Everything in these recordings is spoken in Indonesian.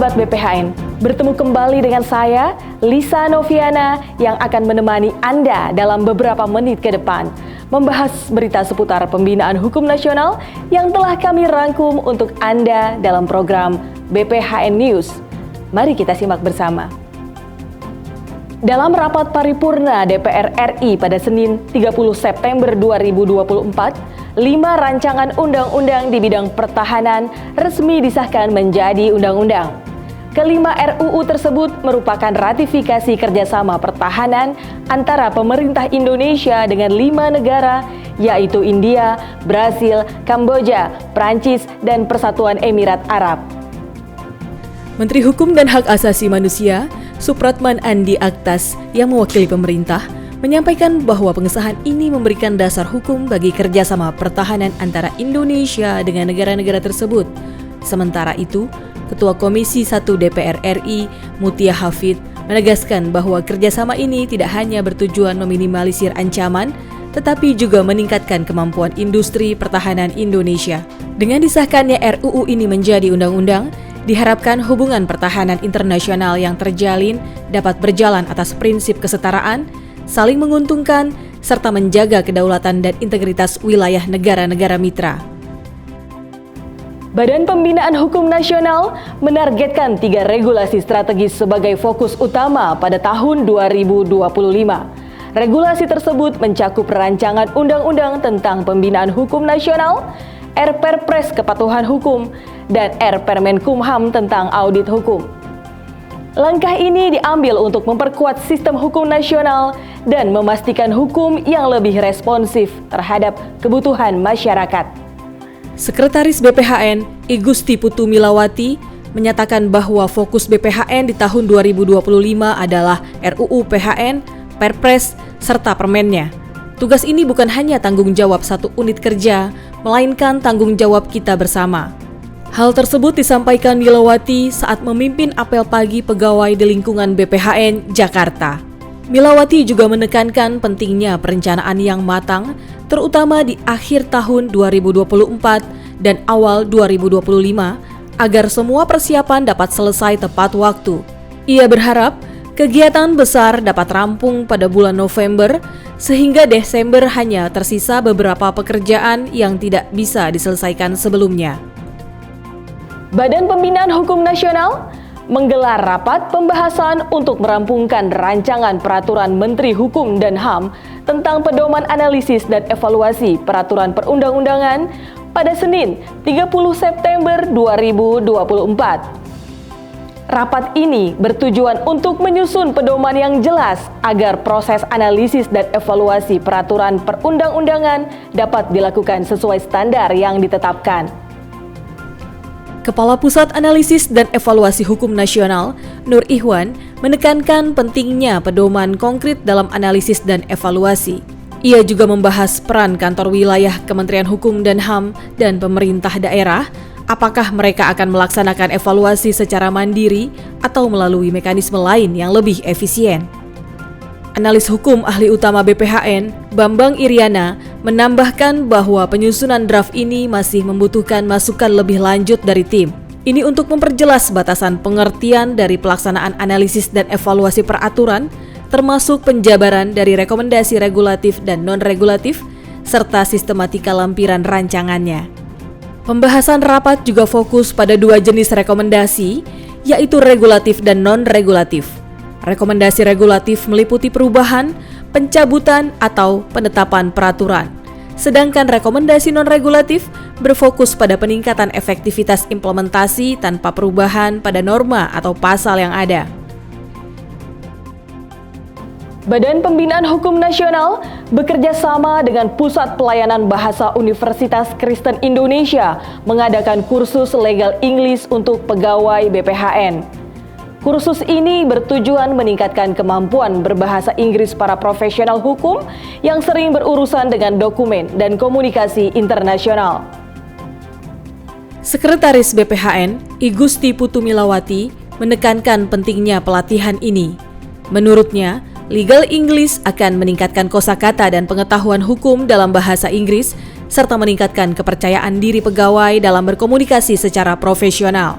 sahabat BPHN, bertemu kembali dengan saya, Lisa Noviana, yang akan menemani Anda dalam beberapa menit ke depan, membahas berita seputar pembinaan hukum nasional yang telah kami rangkum untuk Anda dalam program BPHN News. Mari kita simak bersama. Dalam rapat paripurna DPR RI pada Senin 30 September 2024, 5 rancangan undang-undang di bidang pertahanan resmi disahkan menjadi undang-undang. Kelima RUU tersebut merupakan ratifikasi kerjasama pertahanan antara pemerintah Indonesia dengan 5 negara, yaitu India, Brasil, Kamboja, Prancis, dan Persatuan Emirat Arab. Menteri Hukum dan Hak Asasi Manusia, Supratman Andi Aktas, yang mewakili pemerintah, menyampaikan bahwa pengesahan ini memberikan dasar hukum bagi kerjasama pertahanan antara Indonesia dengan negara-negara tersebut. Sementara itu, Ketua Komisi 1 DPR RI, Mutia Hafid, menegaskan bahwa kerjasama ini tidak hanya bertujuan meminimalisir ancaman, tetapi juga meningkatkan kemampuan industri pertahanan Indonesia. Dengan disahkannya RUU ini menjadi undang-undang, diharapkan hubungan pertahanan internasional yang terjalin dapat berjalan atas prinsip kesetaraan, saling menguntungkan, serta menjaga kedaulatan dan integritas wilayah negara-negara mitra. Badan Pembinaan Hukum Nasional menargetkan 3 regulasi strategis sebagai fokus utama pada tahun 2025. Regulasi tersebut mencakup rancangan undang-undang tentang pembinaan hukum nasional, RPerpres kepatuhan hukum, dan RPermenkumham tentang audit hukum. Langkah ini diambil untuk memperkuat sistem hukum nasional dan memastikan hukum yang lebih responsif terhadap kebutuhan masyarakat. Sekretaris BPHN, Igusti Putu Milawati, menyatakan bahwa fokus BPHN di tahun 2025 adalah RUU PHN, Perpres, serta Permennya. Tugas ini bukan hanya tanggung jawab satu unit kerja, melainkan tanggung jawab kita bersama. Hal tersebut disampaikan Milawati saat memimpin apel pagi pegawai di lingkungan BPHN Jakarta. Milawati juga menekankan pentingnya perencanaan yang matang, terutama di akhir tahun 2024 dan awal 2025, agar semua persiapan dapat selesai tepat waktu. Ia berharap kegiatan besar dapat rampung pada bulan November, sehingga Desember hanya tersisa beberapa pekerjaan yang tidak bisa diselesaikan sebelumnya. Badan Pembinaan Hukum Nasional menggelar rapat pembahasan untuk merampungkan rancangan peraturan Menteri Hukum dan HAM tentang pedoman analisis dan evaluasi peraturan perundang-undangan pada Senin 30 September 2024. Rapat ini bertujuan untuk menyusun pedoman yang jelas agar proses analisis dan evaluasi peraturan perundang-undangan dapat dilakukan sesuai standar yang ditetapkan. Kepala Pusat Analisis dan Evaluasi Hukum Nasional, Nur Ihwan, menekankan pentingnya pedoman konkret dalam analisis dan evaluasi. Ia juga membahas peran kantor wilayah Kementerian Hukum dan HAM dan pemerintah daerah, apakah mereka akan melaksanakan evaluasi secara mandiri atau melalui mekanisme lain yang lebih efisien. Analis hukum ahli utama BPHN, Bambang Iriana, menambahkan bahwa penyusunan draft ini masih membutuhkan masukan lebih lanjut dari tim. Ini untuk memperjelas batasan pengertian dari pelaksanaan analisis dan evaluasi peraturan, termasuk penjabaran dari rekomendasi regulatif dan non-regulatif, serta sistematika lampiran rancangannya. Pembahasan rapat juga fokus pada 2 jenis rekomendasi, yaitu regulatif dan non-regulatif. Rekomendasi regulatif meliputi perubahan, pencabutan, atau penetapan peraturan. Sedangkan rekomendasi non-regulatif berfokus pada peningkatan efektivitas implementasi tanpa perubahan pada norma atau pasal yang ada. Badan Pembinaan Hukum Nasional bekerja sama dengan Pusat Pelayanan Bahasa Universitas Kristen Indonesia mengadakan kursus Legal English untuk pegawai BPHN. Kursus ini bertujuan meningkatkan kemampuan berbahasa Inggris para profesional hukum yang sering berurusan dengan dokumen dan komunikasi internasional. Sekretaris BPHN, Igusti Putu Milawati, menekankan pentingnya pelatihan ini. Menurutnya, Legal English akan meningkatkan kosakata dan pengetahuan hukum dalam bahasa Inggris, serta meningkatkan kepercayaan diri pegawai dalam berkomunikasi secara profesional.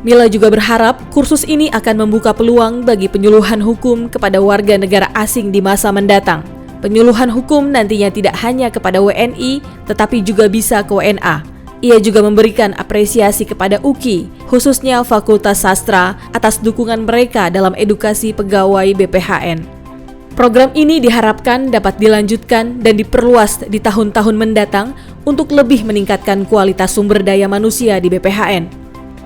Mila juga berharap kursus ini akan membuka peluang bagi penyuluhan hukum kepada warga negara asing di masa mendatang. Penyuluhan hukum nantinya tidak hanya kepada WNI, tetapi juga bisa ke WNA. Ia juga memberikan apresiasi kepada UKI, khususnya Fakultas Sastra, atas dukungan mereka dalam edukasi pegawai BPHN. Program ini diharapkan dapat dilanjutkan dan diperluas di tahun-tahun mendatang untuk lebih meningkatkan kualitas sumber daya manusia di BPHN.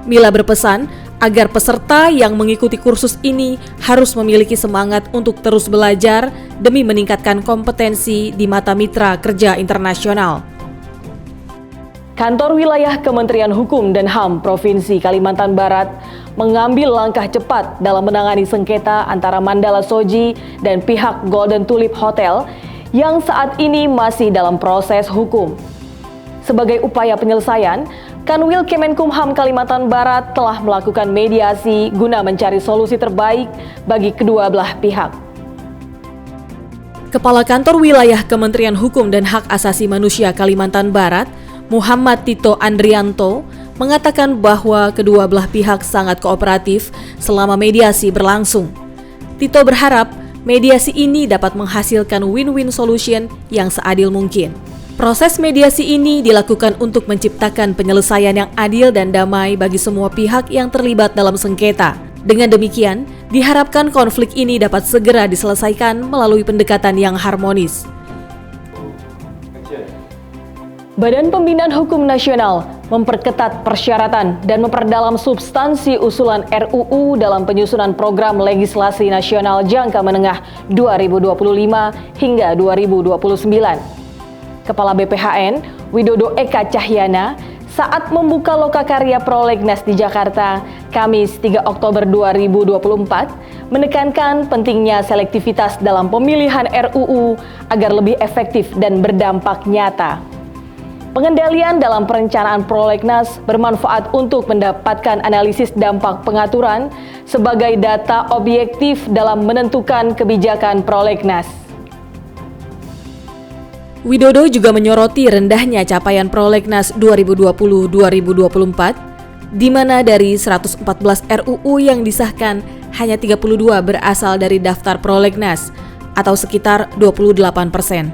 Mila berpesan agar peserta yang mengikuti kursus ini harus memiliki semangat untuk terus belajar demi meningkatkan kompetensi di mata mitra kerja internasional. Kantor Wilayah Kementerian Hukum dan HAM Provinsi Kalimantan Barat mengambil langkah cepat dalam menangani sengketa antara Mandala Shoji dan pihak Golden Tulip Hotel yang saat ini masih dalam proses hukum. Sebagai upaya penyelesaian, Kanwil Kemenkumham Kalimantan Barat telah melakukan mediasi guna mencari solusi terbaik bagi kedua belah pihak. Kepala Kantor Wilayah Kementerian Hukum dan Hak Asasi Manusia Kalimantan Barat, Muhammad Tito Andrianto, mengatakan bahwa kedua belah pihak sangat kooperatif selama mediasi berlangsung. Tito berharap mediasi ini dapat menghasilkan win-win solution yang seadil mungkin. Proses mediasi ini dilakukan untuk menciptakan penyelesaian yang adil dan damai bagi semua pihak yang terlibat dalam sengketa. Dengan demikian, diharapkan konflik ini dapat segera diselesaikan melalui pendekatan yang harmonis. Badan Pembinaan Hukum Nasional memperketat persyaratan dan memperdalam substansi usulan RUU dalam penyusunan program legislasi nasional jangka menengah 2025 hingga 2029. Kepala BPHN, Widodo Eka Cahyana, saat membuka lokakarya Prolegnas di Jakarta, Kamis 3 Oktober 2024, menekankan pentingnya selektivitas dalam pemilihan RUU agar lebih efektif dan berdampak nyata. Pengendalian dalam perencanaan Prolegnas bermanfaat untuk mendapatkan analisis dampak pengaturan sebagai data objektif dalam menentukan kebijakan Prolegnas. Widodo juga menyoroti rendahnya capaian Prolegnas 2020-2024, di mana dari 114 RUU yang disahkan, hanya 32 berasal dari daftar Prolegnas, atau sekitar 28%.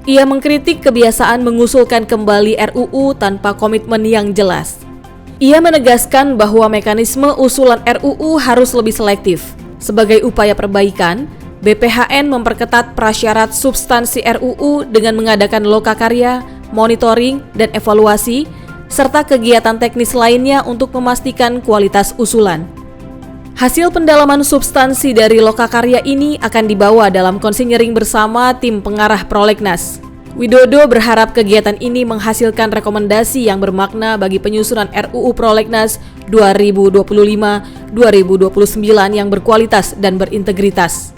Ia mengkritik kebiasaan mengusulkan kembali RUU tanpa komitmen yang jelas. Ia menegaskan bahwa mekanisme usulan RUU harus lebih selektif. Sebagai upaya perbaikan, BPHN memperketat prasyarat substansi RUU dengan mengadakan lokakarya, monitoring, dan evaluasi, serta kegiatan teknis lainnya untuk memastikan kualitas usulan. Hasil pendalaman substansi dari lokakarya ini akan dibawa dalam konsinyering bersama tim pengarah Prolegnas. Widodo berharap kegiatan ini menghasilkan rekomendasi yang bermakna bagi penyusunan RUU Prolegnas 2025-2029 yang berkualitas dan berintegritas.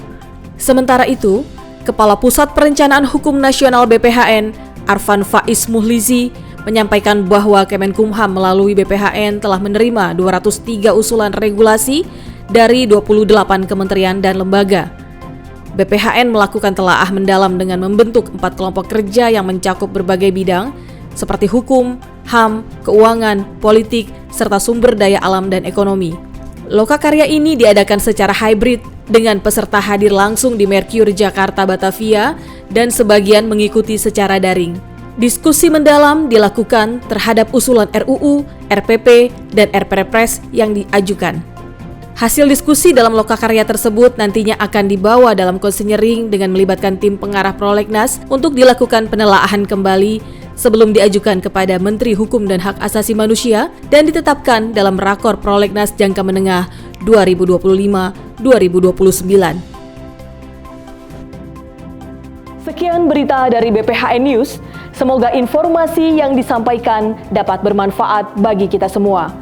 Sementara itu, Kepala Pusat Perencanaan Hukum Nasional BPHN, Arfan Faiz Muhlizi, menyampaikan bahwa Kemenkumham melalui BPHN telah menerima 203 usulan regulasi dari 28 kementerian dan lembaga. BPHN melakukan telaah mendalam dengan membentuk 4 kelompok kerja yang mencakup berbagai bidang seperti hukum, HAM, keuangan, politik, serta sumber daya alam dan ekonomi. Lokakarya ini diadakan secara hybrid dengan peserta hadir langsung di Mercure Jakarta Batavia dan sebagian mengikuti secara daring. Diskusi mendalam dilakukan terhadap usulan RUU, RPP, dan RPRPres yang diajukan. Hasil diskusi dalam lokakarya tersebut nantinya akan dibawa dalam konsinyering dengan melibatkan tim pengarah Prolegnas untuk dilakukan penelaahan kembali sebelum diajukan kepada Menteri Hukum dan Hak Asasi Manusia dan ditetapkan dalam rakor Prolegnas jangka menengah 2025-2029. Sekian berita dari BPHN News. Semoga informasi yang disampaikan dapat bermanfaat bagi kita semua.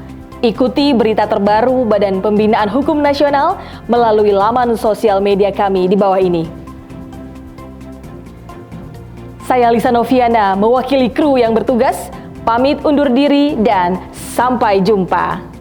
Ikuti berita terbaru Badan Pembinaan Hukum Nasional melalui laman sosial media kami di bawah ini. Saya Lisa Noviana, mewakili kru yang bertugas, pamit undur diri dan sampai jumpa.